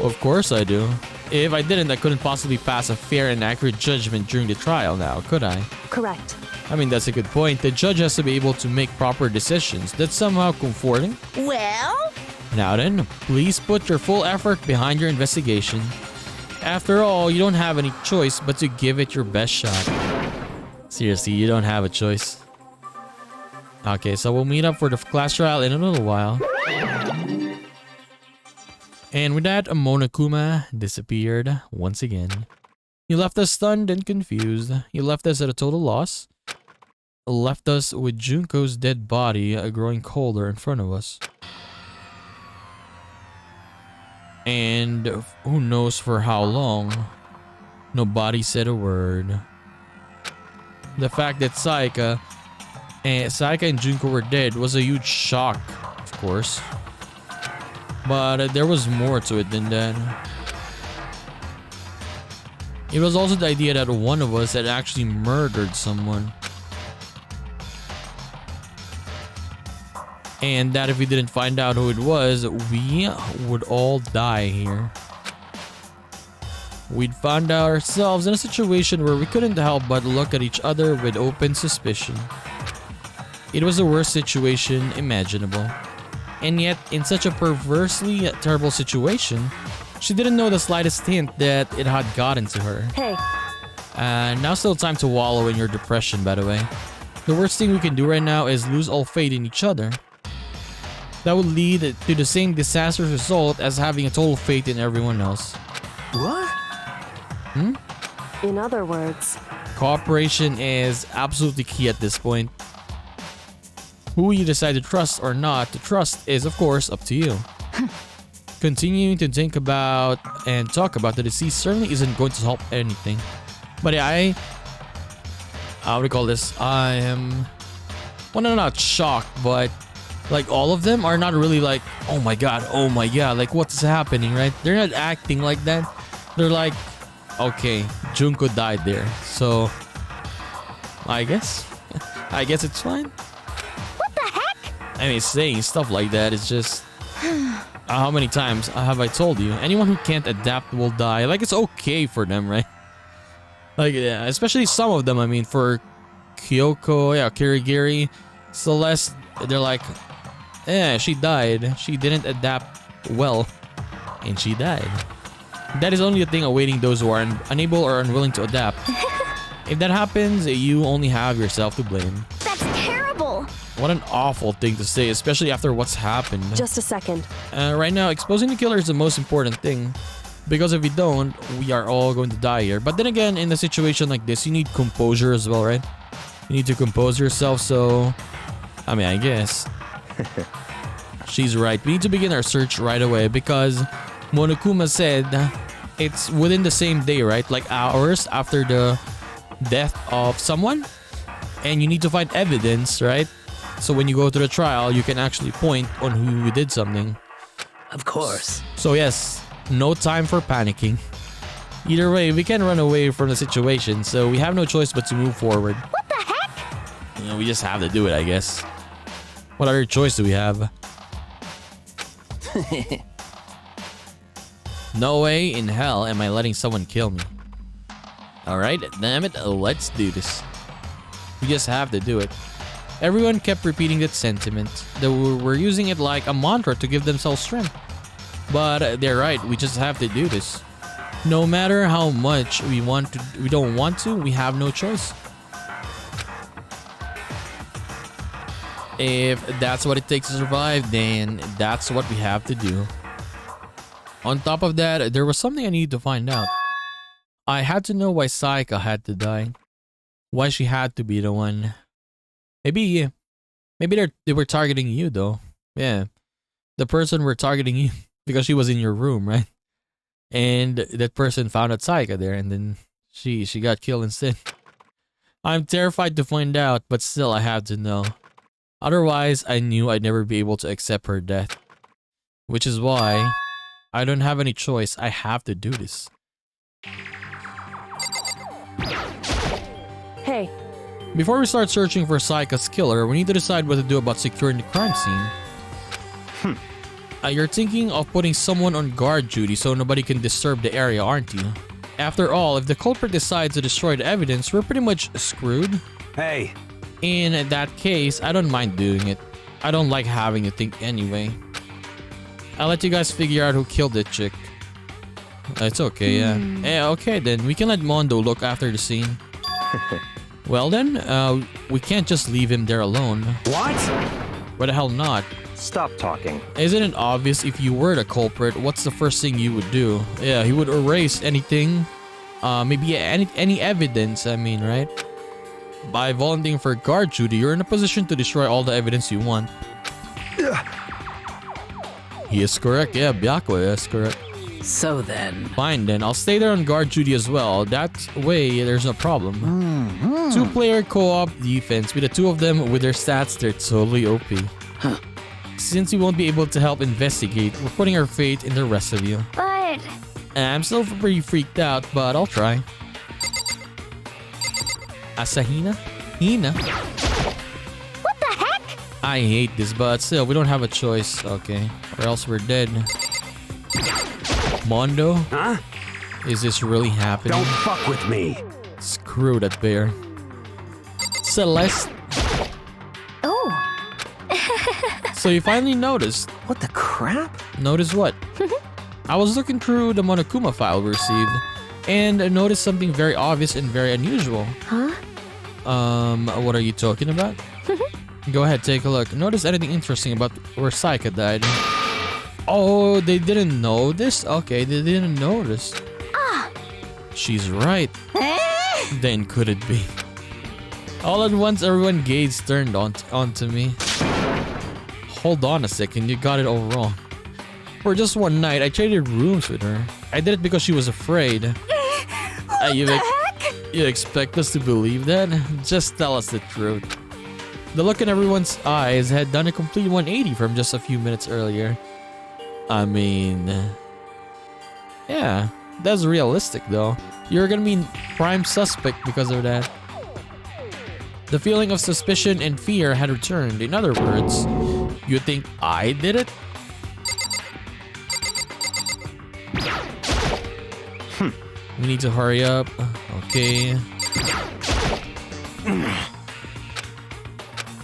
Of course I do. If I didn't, I couldn't possibly pass a fair and accurate judgment during the trial now, could I? Correct. I mean, that's a good point. The judge has to be able to make proper decisions. That's somehow comforting. Well, Now then, please put your full effort behind your investigation. After all, you don't have any choice but to give it your best shot. Seriously, you don't have a choice. Okay, so we'll meet up for the class trial in a little while. And with that, Monokuma disappeared once again. You left us stunned and confused. You left us at a total loss. Left us with Junko's dead body growing colder in front of us. And who knows for how long. Nobody said a word. The fact that Saika and Junko were dead was a huge shock, of course. But there was more to it than that. It was also the idea that one of us had actually murdered someone. And that if we didn't find out who it was, we would all die here. We'd find ourselves in a situation where we couldn't help but look at each other with open suspicion. It was the worst situation imaginable. And yet, in such a perversely terrible situation, she didn't know the slightest hint that it had gotten to her. Hey. Now still time to wallow in your depression, by the way. The worst thing we can do right now is lose all faith in each other. That would lead to the same disastrous result as having a total faith in everyone else. What? In other words... Cooperation is absolutely key at this point. Who you decide to trust or not to trust is, of course, up to you. Continuing to think about and talk about the deceased certainly isn't going to help anything. But yeah, how do we call this? I am... Well, no, not shocked, but... Like, all of them are not really like, oh my god, like, what's happening, right? They're not acting like that. They're like, okay, Junko died there, so... I guess it's fine. What the heck? I mean, saying stuff like that is just... how many times have I told you? Anyone who can't adapt will die. Like, it's okay for them, right? Like, yeah, especially some of them. I mean, for Kyoko, yeah, Kirigiri, Celeste, they're like, yeah, she died. She didn't adapt well, and she died. That is only the thing awaiting those who are unable or unwilling to adapt. If that happens, you only have yourself to blame. That's terrible. What an awful thing to say, especially after what's happened. Just a second. Right now, exposing the killer is the most important thing. Because if we don't, we are all going to die here. But then again, in a situation like this, you need composure as well, right? You need to compose yourself, so... I mean, I guess. She's right. We need to begin our search right away because Monokuma said it's within the same day, right? Like hours after the death of someone. And you need to find evidence, right? So when you go to the trial, you can actually point on who did something. Of course. So yes, no time for panicking. Either way, we can run away from the situation, so we have no choice but to move forward. What the heck? You know, we just have to do it, I guess. What other choice do we have? No way in hell am I letting someone kill me. Alright, damn it, let's do this. We just have to do it. Everyone kept repeating that sentiment. They were using it like a mantra to give themselves strength. But they're right, we just have to do this. No matter how much we don't want to, we have no choice. If that's what it takes to survive, then that's what we have to do. On top of that, there was something I needed to find out. I had to know why Saika had to die. Why she had to be the one. Maybe they were targeting you though. Yeah. The person were targeting you because she was in your room, right? And that person found out Saika there and then she got killed instead. I'm terrified to find out, but still I have to know. Otherwise, I knew I'd never be able to accept her death. Which is why I don't have any choice. I have to do this. Hey, Before we start searching for Saika's killer, we need to decide what to do about securing the crime scene. You're thinking of putting someone on guard duty so nobody can disturb the area, aren't you? After all, if the culprit decides to destroy the evidence, we're pretty much screwed. Hey, In that case, I don't mind doing it. I don't like having to think anyway. I'll let you guys figure out who killed that chick. It's okay, yeah. Okay then, we can let Mondo look after the scene. Well then, we can't just leave him there alone. what? Why the hell not? Stop talking. Isn't it obvious if you were the culprit, what's the first thing you would do? Yeah, he would erase anything, maybe any evidence, I mean, right? By volunteering for guard duty, you're in a position to destroy all the evidence you want. He is correct, yeah, Byako is correct. So then. Fine then, I'll stay there on guard duty as well. That way, there's no problem. Two-player co-op defense. With the two of them with their stats, they're totally OP. Since we won't be able to help investigate, we're putting our faith in the rest of you. But I'm still pretty freaked out, but I'll try. Asahina? Hina? what the heck? I hate this, but still, we don't have a choice. Okay, or else we're dead. Mondo? Huh? Is this really happening? Don't fuck with me. Screw that bear. Celeste? Oh, So you finally noticed. What the crap? Notice what? I was looking through the Monokuma file we received and noticed something very obvious and very unusual. huh? What are you talking about? Go ahead, take a look. Notice anything interesting about where Saika died? Oh, they didn't know this? Okay, they didn't notice. She's right. Then could it be? All at once, everyone gaze turned onto me. Hold on a second, you got it all wrong. For just one night, I traded rooms with her. I did it because she was afraid. You expect us to believe that? Just tell us the truth. The look in everyone's eyes had done a complete 180 from just a few minutes earlier. I mean... yeah, that's realistic though. You're gonna be prime suspect because of that. The feeling of suspicion and fear had returned. In other words, you think I did it? We need to hurry up. Okay.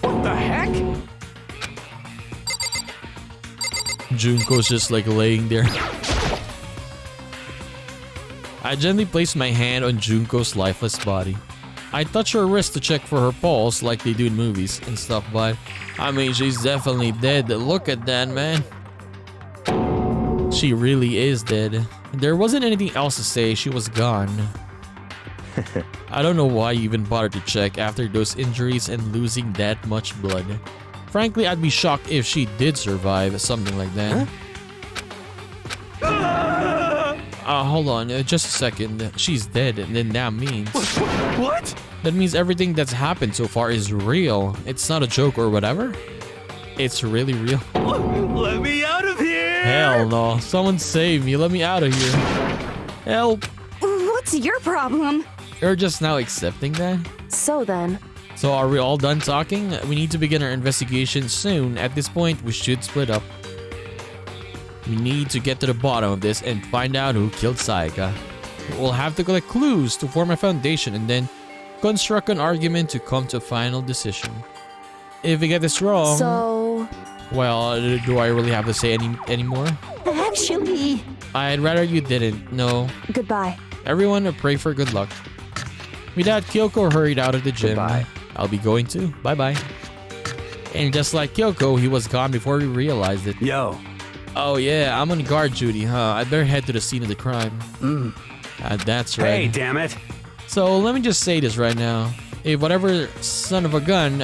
What the heck? Junko's just like laying there. I gently placed my hand on Junko's lifeless body. I touched her wrist to check for her pulse like they do in movies and stuff, but I mean, she's definitely dead. Look at that, man. She really is dead. There wasn't anything else to say. She was gone. I don't know why you even bothered to check after those injuries and losing that much blood. Frankly, I'd be shocked if she did survive something like that. Hold on, just a second. She's dead, and then that means... What? That means everything that's happened so far is real. It's not a joke or whatever. It's really real. Let me out of here! Hell no. Someone save me. Let me out of here. Help. What's your problem? You're just now accepting that? So then, So are we all done talking? We need to begin our investigation soon. At this point, we should split up. We need to get to the bottom of this and find out who killed Saika. We'll have to collect clues to form a foundation and then construct an argument to come to a final decision. If we get this wrong... so Well, do I really have to say any more? Actually, I'd rather you didn't. No. goodbye. Everyone pray for good luck. With that, Kyoko hurried out of the gym. Goodbye. I'll be going too. Bye-bye. And just like Kyoko, he was gone before we realized it. Yo. Oh yeah, I'm on guard duty, huh? I better head to the scene of the crime. That's right. Hey, damn it. So let me just say this right now. If whatever son of a gun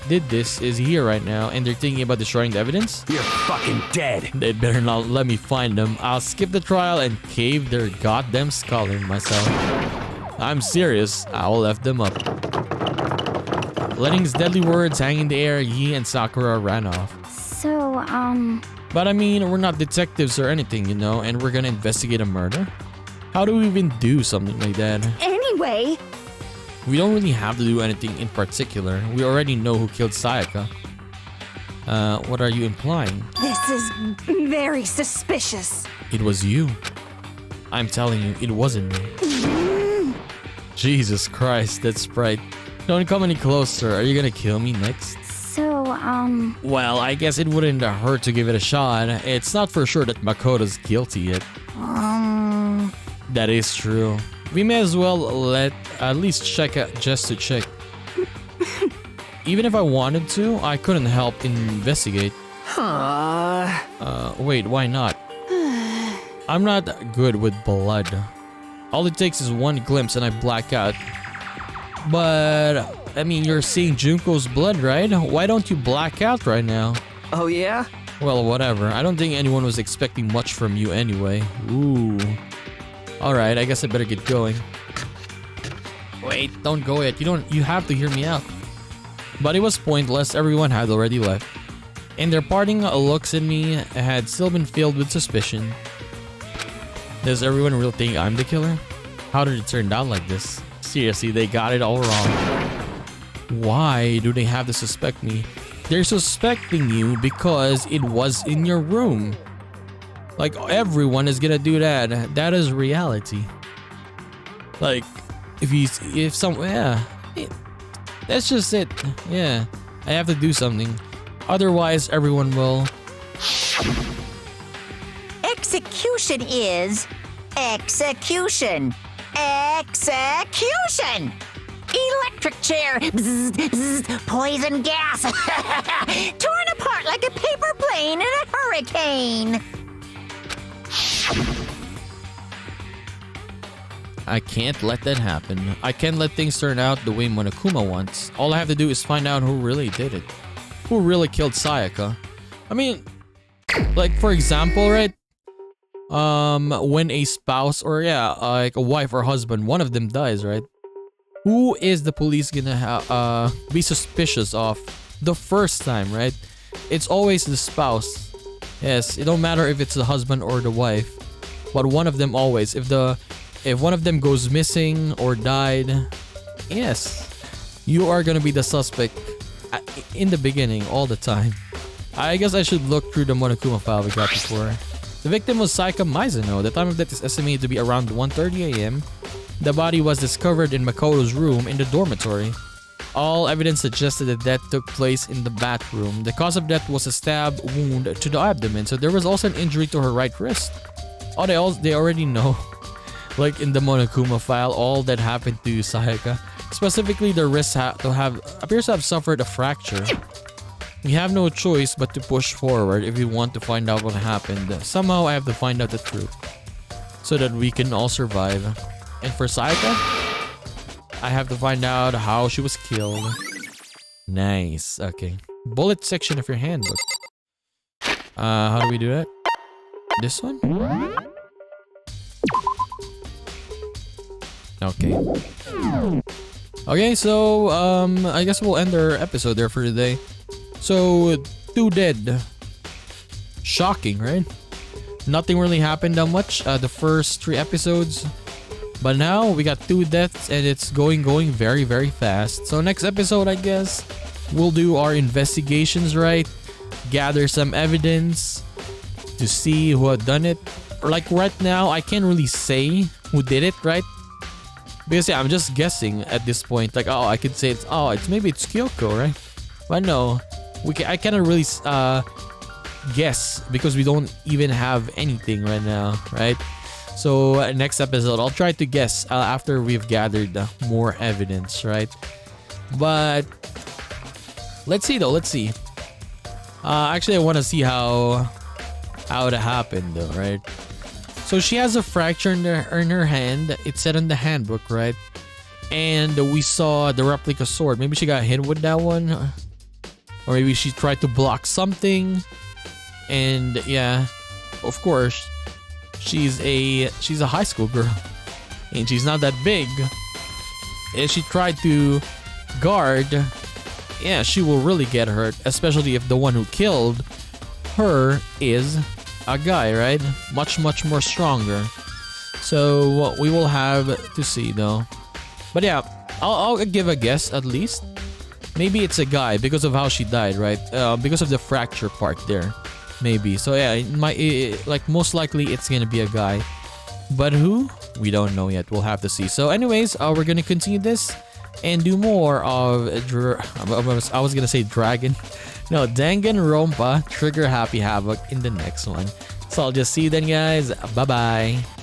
did this is here right now and they're thinking about destroying the evidence, You're fucking dead. they better not let me find them. I'll skip the trial and cave their goddamn skull in myself. I'm serious. I'll F them up. Letting his deadly words hang in the air, Yi and Sakura ran off. But I mean, we're not detectives or anything, you know, and we're gonna investigate a murder? How do we even do something like that? Anyway, We don't really have to do anything in particular. We already know who killed Sayaka. What are you implying? this is very suspicious. It was you. I'm telling you, it wasn't me. Jesus Christ, that sprite. Don't come any closer. Are you gonna kill me next? Well, I guess it wouldn't hurt to give it a shot. It's not for sure that Makoto's guilty yet. That is true. We may as well at least check it just to check. Even if I wanted to, I couldn't help investigate. Wait, why not? I'm not good with blood. All it takes is one glimpse and I black out. But, I mean, you're seeing Junko's blood, right? Why don't you black out right now? Oh, yeah? Well, whatever. I don't think anyone was expecting much from you anyway. Ooh. Alright, I guess I better get going. Wait, don't go yet. You have to hear me out. But it was pointless. Everyone had already left. And their parting looks at me had still been filled with suspicion. Does everyone really think I'm the killer? How did it turn out like this? Seriously, they got it all wrong. Why do they have to suspect me? They're suspecting you because it was in your room. Like, everyone is gonna do that. That is reality. Like, that's just it. Yeah, I have to do something. Otherwise, everyone will. Execution is execution. Execution! Electric chair. Bzz, bzz, poison gas. Torn apart like a paper plane in a hurricane. I can't let that happen. I can't let things turn out the way Monokuma wants. All I have to do is find out who really did it. Who really killed Sayaka. I mean, like, for example, right? When a spouse or like a wife or husband, one of them dies, right? Who is the police gonna be suspicious of the first time, right? It's always the spouse. Yes, it don't matter if it's the husband or the wife, but one of them always. If one of them goes missing or died, yes, you are gonna be the suspect in the beginning all the time. I guess I should look through the Monokuma file we got before. The victim was Sayaka Mizuno. The time of death is estimated to be around 1:30 a.m. The body was discovered in Makoto's room in the dormitory. All evidence suggested that death took place in the bathroom. The cause of death was a stab wound to the abdomen, so there was also an injury to her right wrist. Oh, they already know. Like in the Monokuma file, all that happened to Sayaka. Specifically, the wrist appears to have suffered a fracture. We have no choice but to push forward if we want to find out what happened. Somehow I have to find out the truth so that we can all survive. And for Sayaka, I have to find out how she was killed. Nice. Okay. Bullet section of your handbook. How do we do that? This one? Okay. Okay, so I guess we'll end our episode there for today. So, 2 dead. Shocking, right? Nothing really happened that much the first 3 episodes. But now we got 2 deaths and it's going very, very fast. So next episode, I guess, we'll do our investigations, right? Gather some evidence to see who had done it. Or like right now, I can't really say who did it, right? Because yeah, I'm just guessing at this point. Like, oh, I could say maybe it's Kyoko, right? But no, I cannot really guess because we don't even have anything right now, right? So next episode, I'll try to guess after we've gathered more evidence, right? But let's see though. Let's see. Actually, I want to see how it happened though, right? So she has a fracture in her hand. It said in the handbook, right? And we saw the replica sword. Maybe she got hit with that one, or maybe she tried to block something. And yeah, of course, she's a high school girl, and she's not that big. If she tried to guard, yeah, she will really get hurt. Especially if the one who killed her is a guy, right? Much more stronger. So we will have to see though. But yeah, I'll give a guess at least. Maybe it's a guy because of how she died, right? Because of the fracture part there. Maybe. So yeah, like most likely it's gonna be a guy. But who? We don't know yet. We'll have to see. So anyways, we're gonna continue this and do more of I was gonna say dragon. No, Danganronpa Trigger Happy Havoc in the next one. So I'll just see you then, guys. Bye bye.